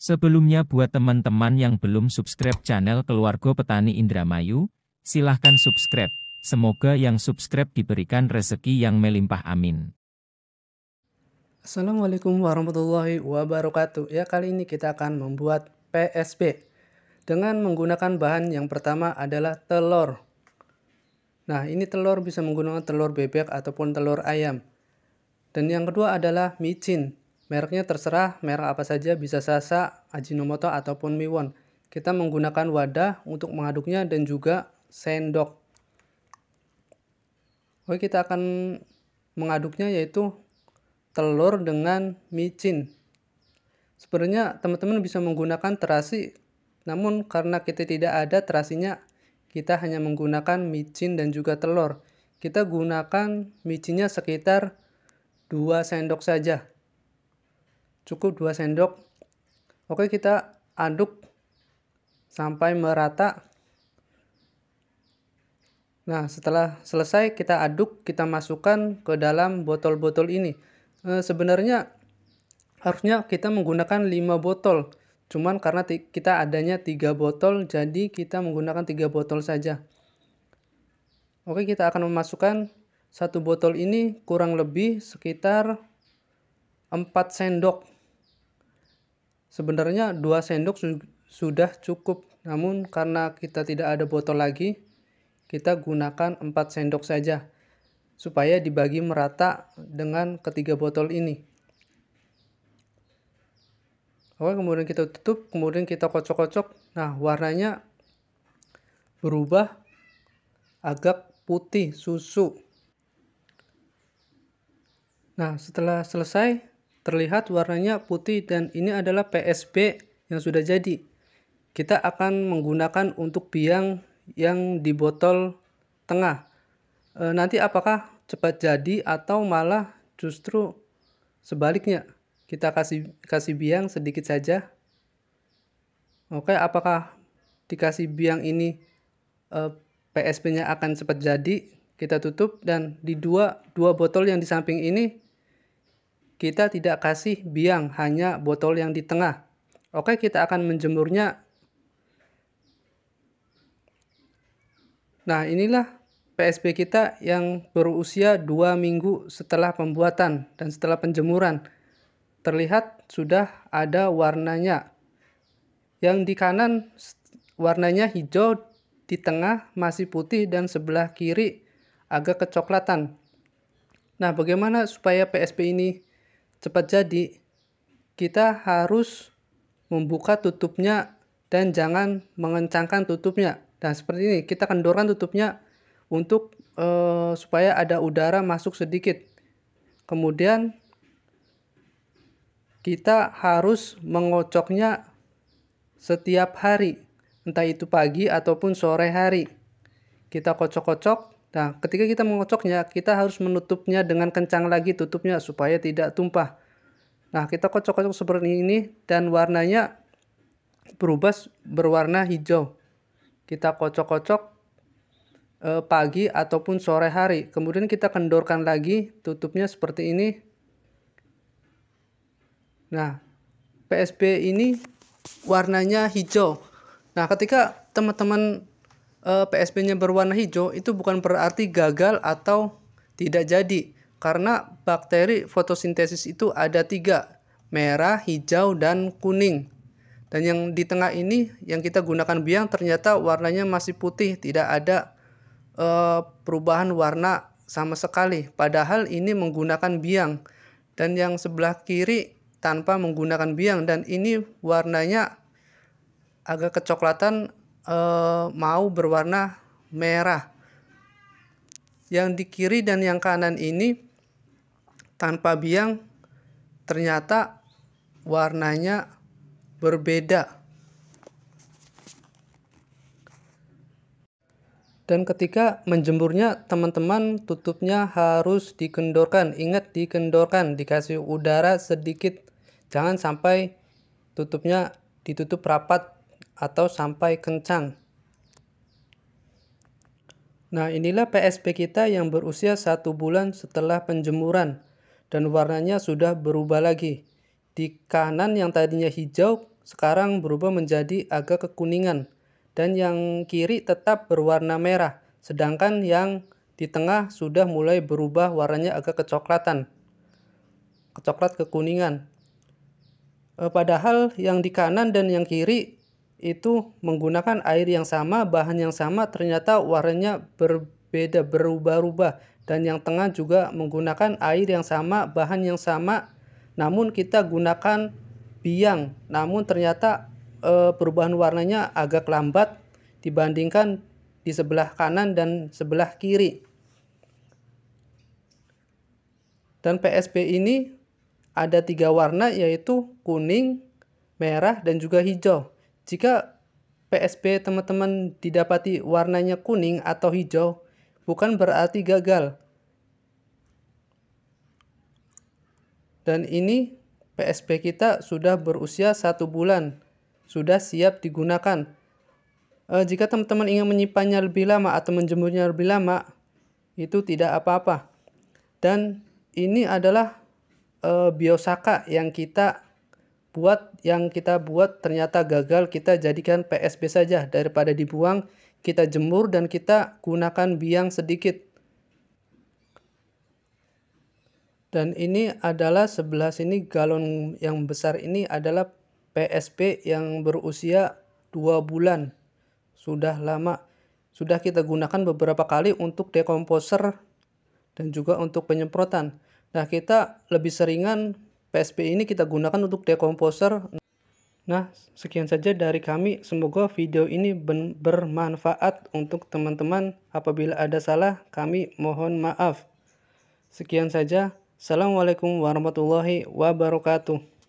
Sebelumnya buat teman-teman yang belum subscribe channel Keluarga Petani Indramayu, silahkan subscribe. Semoga yang subscribe diberikan rezeki yang melimpah, amin. Assalamualaikum warahmatullahi wabarakatuh. Ya, kali ini kita akan membuat PSB dengan menggunakan bahan yang pertama adalah telur. Nah, ini telur bisa menggunakan telur bebek ataupun telur ayam. Dan yang kedua adalah micin. Mereknya terserah, merek apa saja, bisa Sasa, Ajinomoto ataupun Miwon. Kita menggunakan wadah untuk mengaduknya dan juga sendok. Oke, kita akan mengaduknya yaitu telur dengan micin. Sebenarnya teman-teman bisa menggunakan terasi, namun karena kita tidak ada terasinya, kita hanya menggunakan micin dan juga telur. Kita gunakan micinnya sekitar 2 sendok saja. Cukup 2 sendok. Oke, kita aduk sampai merata. Nah, setelah selesai kita aduk, kita masukkan ke dalam botol-botol ini. Sebenarnya harusnya kita menggunakan 5 botol. Cuman karena kita adanya 3 botol, jadi kita menggunakan 3 botol saja. Oke, kita akan memasukkan 1 botol ini kurang lebih sekitar 4 sendok. Sebenarnya 2 sendok sudah cukup, namun karena kita tidak ada botol lagi, kita gunakan 4 sendok saja, supaya dibagi merata dengan ketiga botol ini. Oke, kemudian kita tutup, kemudian kita kocok-kocok. Nah, warnanya berubah agak putih susu. Nah, setelah selesai, terlihat warnanya putih dan ini adalah PSB yang sudah jadi. Kita akan menggunakan untuk biang yang di botol tengah. Nanti apakah cepat jadi atau malah justru sebaliknya? Kita kasih biang sedikit saja. Oke, apakah dikasih biang ini PSB-nya akan cepat jadi? Kita tutup dan di dua botol yang di samping ini kita tidak kasih biang, hanya botol yang di tengah. Oke, kita akan menjemurnya. Nah, inilah PSB kita yang berusia 2 minggu setelah pembuatan dan setelah penjemuran. Terlihat sudah ada warnanya. Yang di kanan warnanya hijau, di tengah masih putih dan sebelah kiri agak kecoklatan. Nah, bagaimana supaya PSB ini cepat jadi? Kita harus membuka tutupnya dan jangan mengencangkan tutupnya. Nah, seperti ini, kita kendorkan tutupnya untuk supaya ada udara masuk sedikit. Kemudian kita harus mengocoknya setiap hari, entah itu pagi ataupun sore hari. Kita kocok-kocok. Nah, ketika kita mengocoknya, kita harus menutupnya dengan kencang lagi tutupnya supaya tidak tumpah. Nah, kita kocok-kocok seperti ini dan warnanya berwarna hijau. Kita kocok-kocok pagi ataupun sore hari. Kemudian kita kendorkan lagi tutupnya seperti ini. Nah, PSB ini warnanya hijau. Nah, ketika teman-teman PSB-nya berwarna hijau, itu bukan berarti gagal atau tidak jadi. Karena bakteri fotosintesis itu ada 3, merah, hijau, dan kuning. Dan yang di tengah ini yang kita gunakan biang ternyata warnanya masih putih, tidak ada perubahan warna sama sekali. Padahal ini menggunakan biang. Dan yang sebelah kiri tanpa menggunakan biang, dan ini warnanya agak kecoklatan, mau berwarna merah. Yang di kiri dan yang kanan ini tanpa biang ternyata warnanya berbeda. Dan ketika menjemurnya, teman-teman tutupnya harus dikendorkan. Ingat, dikendorkan, dikasih udara sedikit. Jangan sampai tutupnya ditutup rapat atau sampai kencang. Nah, inilah PSB kita yang berusia 1 bulan setelah penjemuran dan warnanya sudah berubah lagi. Di kanan yang tadinya hijau, sekarang berubah menjadi agak kekuningan. Dan yang kiri tetap berwarna merah. Sedangkan yang di tengah sudah mulai berubah warnanya agak kecoklatan. Kecoklat kekuningan. Padahal yang di kanan dan yang kiri itu menggunakan air yang sama, bahan yang sama, ternyata warnanya berbeda, berubah-ubah. Dan yang tengah juga menggunakan air yang sama, bahan yang sama, namun kita gunakan biang. Namun ternyata perubahan warnanya agak lambat dibandingkan di sebelah kanan dan sebelah kiri. Dan PSP ini ada 3 warna, yaitu kuning, merah, dan juga hijau. Jika PSP teman-teman didapati warnanya kuning atau hijau, bukan berarti gagal. Dan ini PSP kita sudah berusia 1 bulan, sudah siap digunakan. Jika teman-teman ingin menyimpannya lebih lama atau menjemurnya lebih lama, itu tidak apa-apa. Dan ini adalah Biosaka yang kita buat ternyata gagal, kita jadikan PSP saja. Daripada dibuang, kita jemur dan kita gunakan biang sedikit. Dan ini adalah sebelah sini galon yang besar ini adalah PSP yang berusia 2 bulan. Sudah lama. Sudah kita gunakan beberapa kali untuk dekomposer dan juga untuk penyemprotan. Nah, kita lebih seringan PSP ini kita gunakan untuk dekomposer. Nah, sekian saja dari kami. Semoga video ini bermanfaat untuk teman-teman. Apabila ada salah, kami mohon maaf. Sekian saja. Assalamualaikum warahmatullahi wabarakatuh.